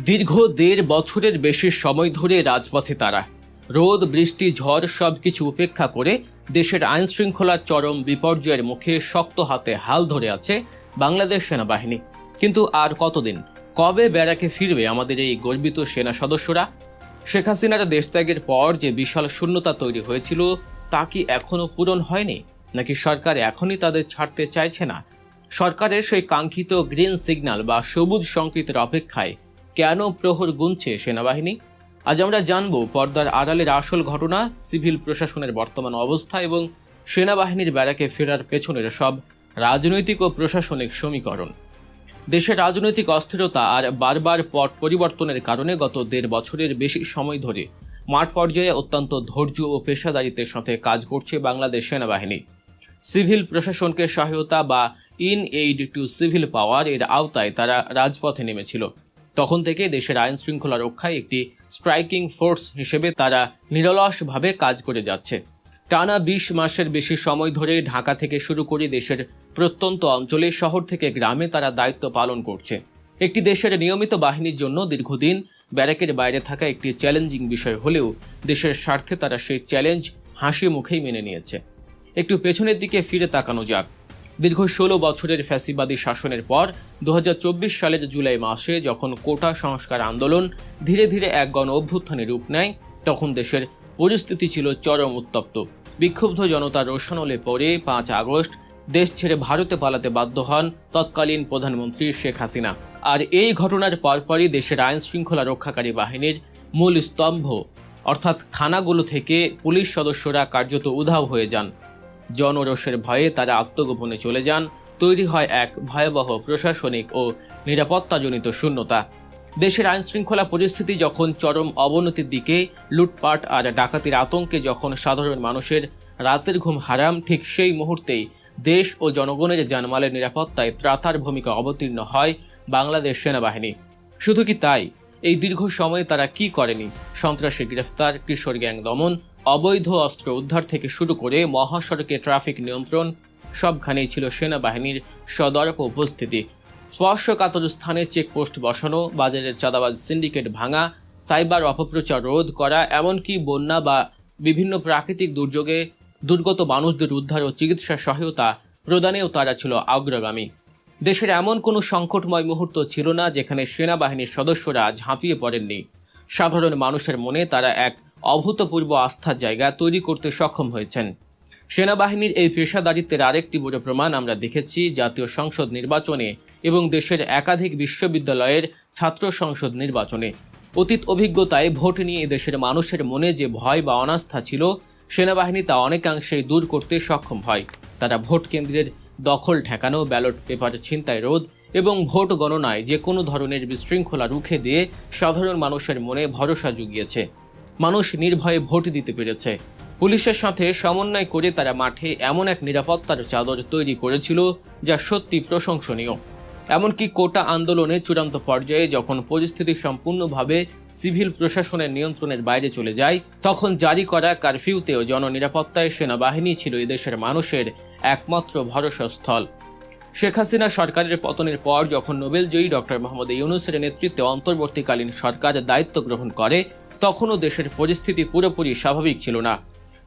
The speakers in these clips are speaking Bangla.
দীর্ঘ ১.৫ বছরের বেশি সময় ধরে রাজপথে তারা রোদ বৃষ্টি ঝড় সবকিছু উপেক্ষা করে দেশের আইন শৃঙ্খলার চরম বিপর্যয়ের মুখে শক্ত হাতে হাল ধরে আছে বাংলাদেশ সেনাবাহিনী। কিন্তু আর কতদিন, কবে ব্যারাকে ফিরবে আমাদের এই গর্বিত সেনা সদস্যরা? শেখ হাসিনার দেশত্যাগের পর যে বিশাল শূন্যতা তৈরি হয়েছিল তা কি এখনো পূরণ হয়নি, নাকি সরকার এখনই তাদের ছাড়তে চাইছে না? সরকারের সেই কাঙ্ক্ষিত গ্রিন সিগন্যাল বা সবুজ সংকেতের অপেক্ষায় কেন প্রহর গুনছে সেনাবাহিনী? আজ আমরা জানব পর্দার আড়ালের আসল ঘটনা, সিভিল প্রশাসনের বর্তমান অবস্থা এবং সেনাবাহিনীর ব্যারাকে ফেরার পেছনের সব রাজনৈতিক ও প্রশাসনিক সমীকরণ। দেশের রাজনৈতিক অস্থিরতা আর বারবার পট পরিবর্তনের কারণে গত ১.৫ বছরের বেশি সময় ধরে মাঠ পর্যায়ে অত্যন্ত ধৈর্য ও পেশাদারিত্বের সাথে কাজ করছে বাংলাদেশ সেনাবাহিনী। সিভিল প্রশাসনকে সহায়তা বা ইন এইড টু সিভিল পাওয়ার এর আওতায় তারা রাজপথে নেমেছিল। তখন থেকে দেশের আইন শৃঙ্খলা রক্ষায় একটি স্ট্রাইকিং ফোর্স হিসেবে তারা নিরলসভাবে কাজ করে যাচ্ছে। টানা ২০ মাসের বেশি সময় ধরে ঢাকা থেকে শুরু করে দেশের প্রত্যন্ত অঞ্চলে, শহর থেকে গ্রামে তারা দায়িত্ব পালন করছে। একটি দেশের নিয়মিত বাহিনীর জন্য দীর্ঘদিন ব্যারাকের বাইরে থাকা একটি চ্যালেঞ্জিং বিষয় হলেও দেশের স্বার্থে তারা সেই চ্যালেঞ্জ হাসি মুখেই মেনে নিয়েছে। একটু পেছনের দিকে ফিরে তাকানো যাক। দীর্ঘ ১৬ বছরের ফ্যাসিবাদী শাসনের পর ২০২৪ সালের জুলাই মাসে যখন কোটা সংস্কার আন্দোলন ধীরে ধীরে এক গণ অভ্যুত্থানে রূপ নেয়, তখন দেশের পরিস্থিতি ছিল চরম উত্তপ্ত। বিক্ষুব্ধ জনতার রোষানলে পড়ে ৫ আগস্ট দেশ ছেড়ে ভারতে পালাতে বাধ্য হন তৎকালীন প্রধানমন্ত্রী শেখ হাসিনা। আর এই ঘটনার পরপরই দেশের আইন শৃঙ্খলা রক্ষাকারী বাহিনীর মূল স্তম্ভ অর্থাৎ থানাগুলো থেকে পুলিশ সদস্যরা কার্যত উধাও হয়ে যান। জনরোষের ভয়ে তারা আত্মগোপনে চলে যান। তৈরি হয় এক ভয়াবহ প্রশাসনিক ও নিরাপত্তাজনিত শূন্যতা। দেশের আইন শৃঙ্খলা পরিস্থিতি যখন চরম অবনতির দিকে, লুটপাট আর ডাকাতির আতঙ্কে যখন সাধারণ মানুষের রাতের ঘুম হারাম, ঠিক সেই মুহূর্তেই দেশ ও জনগণের জানমালের নিরাপত্তায় ত্রাতার ভূমিকা অবতীর্ণ হয় বাংলাদেশ সেনাবাহিনী। শুধু কি তাই, এই দীর্ঘ সময়ে তারা কি করেনি? সন্ত্রাসী গ্রেফতার, কিশোর গ্যাং দমন, অবৈধ অস্ত্র উদ্ধার থেকে শুরু করে মহাসড়কে ট্রাফিক নিয়ন্ত্রণ, সবখানেই ছিল সেনাবাহিনীর সদর্প উপস্থিতি। স্পর্শকাতর স্থানে চেকপোস্ট বসানো, বাজারের চাঁদাবাজ সিন্ডিকেট ভাঙা, সাইবার অপপ্রচার রোধ করা, এমনকি বন্যা বা বিভিন্ন প্রাকৃতিক দুর্যোগে দুর্গত মানুষদের উদ্ধার ও চিকিৎসা সহায়তা প্রদানেও তারা ছিল অগ্রগামী। দেশের এমন কোনো সংকটময় মুহূর্ত ছিল না যেখানে সেনাবাহিনীর সদস্যরা ঝাঁপিয়ে পড়েননি। সাধারণ মানুষের মনে তারা এক অভূতপূর্ব আস্থার জায়গা তৈরি করতে সক্ষম হয়েছেন। সেনাবাহিনীর এই পেশাদারিত্বের আরেকটি বড় প্রমাণ আমরা দেখেছি জাতীয় সংসদ নির্বাচনে এবং দেশের একাধিক বিশ্ববিদ্যালয়ের ছাত্র সংসদ নির্বাচনে। অতীত অভিজ্ঞতায় ভোট নিয়ে দেশের মানুষের মনে যে ভয় বা অনাস্থা ছিল, সেনাবাহিনী তা অনেকাংশেই দূর করতে সক্ষম হয়। তারা ভোট কেন্দ্রের দখল ঠেকানো, ব্যালট পেপার ছিনতাই রোধ এবং ভোট গণনায় যে কোনো ধরনের বিশৃঙ্খলা রুখে দিয়ে সাধারণ মানুষের মনে ভরসা জুগিয়েছে। মানুষ নির্ভয়ে ভোট দিতে পেরেছে। পুলিশের সাথে সমন্বয় করে তারা মাঠে এমন এক নিরাপত্তার চাদর তৈরি করেছিল যা সত্যি প্রশংসনীয়। এমনকি কোটা আন্দোলনে চূড়ান্ত পর্যায়ে যখন পরিস্থিতি সম্পূর্ণভাবে সিভিল প্রশাসনের নিয়ন্ত্রণের বাইরে চলে যায়, তখন জারি করা কারফিউতেও জননিরাপত্তায় সেনাবাহিনী ছিল এদেশের মানুষের একমাত্র ভরসাস্থল। শেখ হাসিনা সরকারের পতনের পর যখন নোবেলজয়ী ডক্টর মোহাম্মদ ইউনূসের নেতৃত্বে অন্তর্বর্তীকালীন সরকার দায়িত্ব গ্রহণ করে, তখনও দেশের পরিস্থিতি পুরোপুরি স্বাভাবিক ছিল না।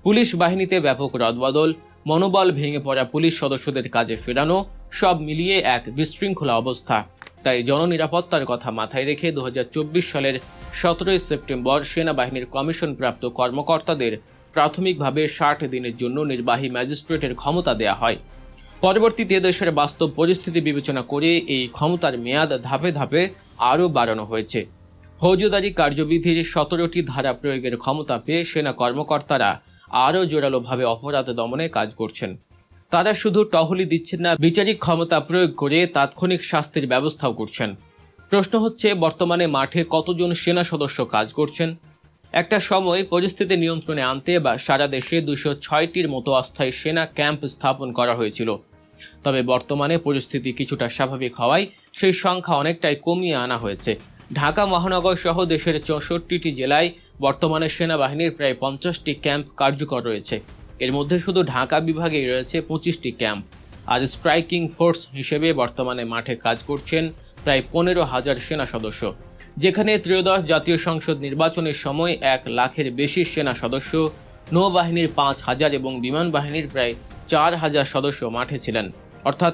পুলিশ বাহিনীতে ব্যাপক রদবদল, মনোবল ভেঙে পড়া পুলিশ সদস্যদের কাজে ফেরানো, সব মিলিয়ে এক বিশৃঙ্খলা অবস্থা। তাই জননিরাপত্তার কথা মাথায় রেখে ২০২৪ সালের ১৭ সেপ্টেম্বর সেনাবাহিনীর কমিশনপ্রাপ্ত কর্মকর্তাদের প্রাথমিকভাবে ৬০ দিনের জন্য নির্বাহী ম্যাজিস্ট্রেটের ক্ষমতা দেয়া হয়। পরবর্তীতে দেশের বাস্তব পরিস্থিতি বিবেচনা করে এই ক্ষমতার মেয়াদ ধাপে ধাপে আরও বাড়ানো হয়েছে। ফৌজদারি কার্যবিধির ১৭টি ধারা প্রয়োগের ক্ষমতা পেয়ে সেনা কর্মকর্তারা আরও জোরালোভাবে অপরাধ দমনে কাজ করছেন। তারা শুধু টহলি দিচ্ছেন না, বিচারিক ক্ষমতা প্রয়োগ করে তাৎক্ষণিক শাস্তির ব্যবস্থাও করছেন। প্রশ্ন হচ্ছে, বর্তমানে মাঠে কতজন সেনা সদস্য কাজ করছেন? একটা সময় পরিস্থিতি নিয়ন্ত্রণে আনতে বা সারা দেশে ২০৬টির মতো অস্থায়ী সেনা ক্যাম্প স্থাপন করা হয়েছিল। তবে বর্তমানে পরিস্থিতি কিছুটা স্বাভাবিক হওয়ায় সেই সংখ্যা অনেকটাই কমিয়ে আনা হয়েছে। ঢাকা মহানগর সহ দেশের ৬৪টি জেলায় বর্তমানে সেনাবাহিনীর প্রায় ৫০টি ক্যাম্প কার্যকর রয়েছে। এর মধ্যে শুধু ঢাকা বিভাগেই রয়েছে ২৫টি ক্যাম্প। আর স্ট্রাইকিং ফোর্স হিসেবে বর্তমানে মাঠে কাজ করছেন প্রায় ১৫,০০০ সেনা সদস্য। যেখানে ত্রয়োদশ জাতীয় সংসদ নির্বাচনের সময় 1 লাখের বেশি সেনা সদস্য, নৌবাহিনীর 5,000 এবং বিমান বাহিনীর প্রায় 4,000 সদস্য মাঠে ছিলেন। অর্থাৎ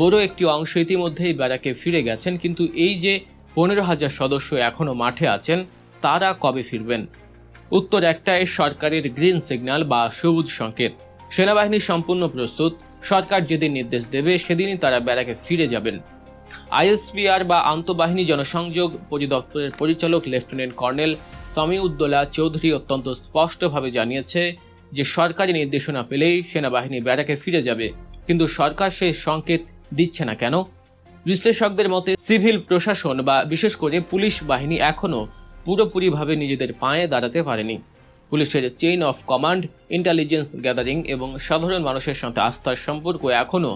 বড় একটি অংশ ইতিমধ্যেই ব্যারাকে ফিরে গেছেন, কিন্তু এই যে 15,000 সদস্য এখনও মাঠে আছেন, তারা কবে ফিরবেন? উত্তর একটাই, সরকারের গ্রিন সিগন্যাল বা সবুজ সংকেত। সেনাবাহিনী সম্পূর্ণ প্রস্তুত, সরকার যেদিন নির্দেশ দেবে সেদিনই তারা ব্যারাকে ফিরে যাবেন। আইএসপিআর বা আন্তঃবাহিনী জনসংযোগ পরিদপ্তরের পরিচালক লেফটেন্যান্ট কর্নেল সামিউদ্দৌলা চৌধুরী অত্যন্ত স্পষ্টভাবে জানিয়েছে যে সরকারি নির্দেশনা পেলেই সেনাবাহিনী ব্যারাকে ফিরে যাবে, কিন্তু সরকার সেই সংকেত দিচ্ছে না কেন? বিশ্লেষকদের মতে সিভিল প্রশাসন বা বিশেষ করে পুলিশ বাহিনী এখনও পুরোপুরিভাবে নিজেদের পায়ে দাঁড়াতে পারেনি। পুলিশের chain of command, intelligence gathering এবং সাধারণ মানুষের সাথে আস্থার সম্পর্ক এখনও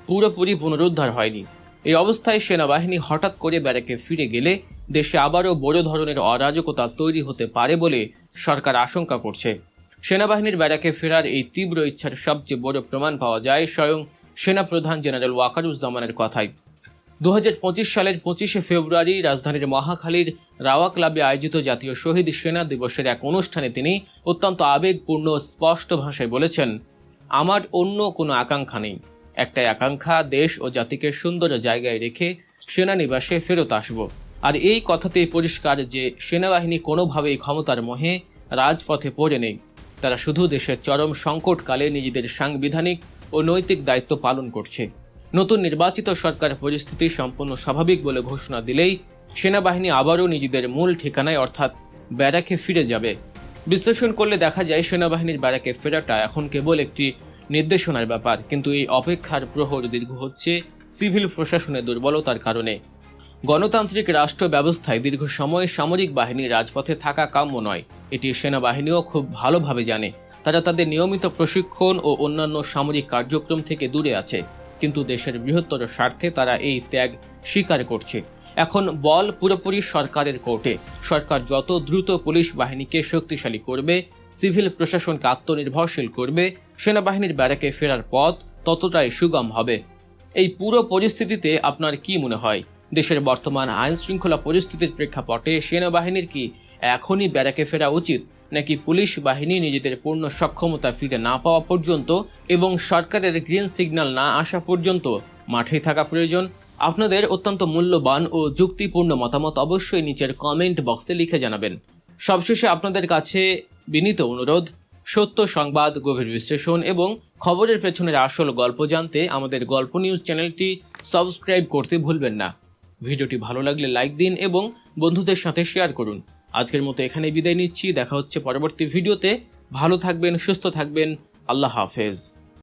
পুরোপুরি পুনরুদ্ধার হয়নি। এই অবস্থায় সেনাবাহিনী হঠাৎ করে ব্যারাকে ফিরে গেলে দেশে আবারও বড় ধরনের অরাজকতা তৈরি হতে পারে বলে সরকার আশঙ্কা করছে। সেনাবাহিনীর ব্যারাকে ফেরার এই তীব্র ইচ্ছার সবচেয়ে বড় প্রমাণ পাওয়া যায় স্বয়ং সেনাপ্রধান জেনারেল ওয়াকারুজ্জামানের কথায়। 2025 সালের 25শে ফেব্রুয়ারি রাজধানীর মহাখালীর রাওয়া ক্লাবে আয়োজিত জাতীয় শহীদ সেনা দিবসের এক অনুষ্ঠানে তিনি অত্যন্ত আবেগপূর্ণ স্পষ্ট ভাষায় বলেছেন, আমার অন্য কোনো আকাঙ্ক্ষা নেই, একটাই আকাঙ্ক্ষা, দেশ ও জাতিকে সুন্দর জায়গায় রেখে সেনানিবাসে ফেরত আসব। আর এই কথাতেই পরিষ্কার যে সেনাবাহিনী কোনোভাবেই ক্ষমতার মোহে রাজপথে পড়ে নেই। তারা শুধু দেশের চরম সংকটকালে নিজেদের সাংবিধানিক ও নৈতিক দায়িত্ব পালন করছে। নতুন নির্বাচিত সরকার পরিস্থিতি সম্পূর্ণ স্বাভাবিক বলে ঘোষণা দিলেই সেনাবাহিনী আবারও নিজেদের মূল ঠিকানায় অর্থাৎ ব্যারাকে ফিরে যাবে। বিশ্লেষণ করলে দেখা যায় সেনাবাহিনীর ব্যারাকে ফেরাটা এখন কেবল একটি নির্দেশনার ব্যাপার, কিন্তু এই অপেক্ষার প্রহর দীর্ঘ হচ্ছে সিভিল প্রশাসনের দুর্বলতার কারণে। গণতান্ত্রিক রাষ্ট্র ব্যবস্থায় দীর্ঘ সময় সামরিক বাহিনীর রাজপথে থাকা কাম্য নয়, এটি সেনাবাহিনীও খুব ভালোভাবে জানে। তারা তাদের নিয়মিত প্রশিক্ষণ ও অন্যান্য সামরিক কার্যক্রম থেকে দূরে আছে, কিন্তু দেশের বৃহত্তর স্বার্থে তারা এই ত্যাগ স্বীকার করছে। এখন বল পুরোপুরি সরকারের কোর্টে। সরকার যত দ্রুত পুলিশ বাহিনীকে শক্তিশালী করবে, সিভিল প্রশাসনকে আত্মনির্ভরশীল করবে, সেনাবাহিনীর ব্যারাকে ফেরার পথ ততটাই সুগম হবে। এই পুরো পরিস্থিতিতে আপনার কি মনে হয়? দেশের বর্তমান আইন শৃঙ্খলা পরিস্থিতির প্রেক্ষাপটে সেনাবাহিনীর কি এখনই ব্যারাকে ফেরা উচিত, নাকি পুলিশ বাহিনী নিজেদের পূর্ণ সক্ষমতা ফিরে না পাওয়া পর্যন্ত এবং সরকারের গ্রিন সিগন্যাল না আসা পর্যন্ত মাঠে থাকা প্রয়োজন? আপনাদের অত্যন্ত মূল্যবান ও যুক্তিপূর্ণ মতামত অবশ্যই নিচের কমেন্ট বক্সে লিখে জানাবেন। সবশেষে আপনাদের কাছে বিনীত অনুরোধ, সত্য সংবাদ, গভীর বিশ্লেষণ এবং খবরের পেছনের আসল গল্প জানতে আমাদের গল্প নিউজ চ্যানেলটি সাবস্ক্রাইব করতে ভুলবেন না। ভিডিওটি ভালো লাগলে লাইক দিন এবং বন্ধুদের সাথে শেয়ার করুন। আজকের মতো এখানে বিদায় নিচ্ছি, দেখা হচ্ছে পরবর্তী ভিডিওতে। ভালো থাকবেন, সুস্থ থাকবেন, আল্লাহ হাফেজ।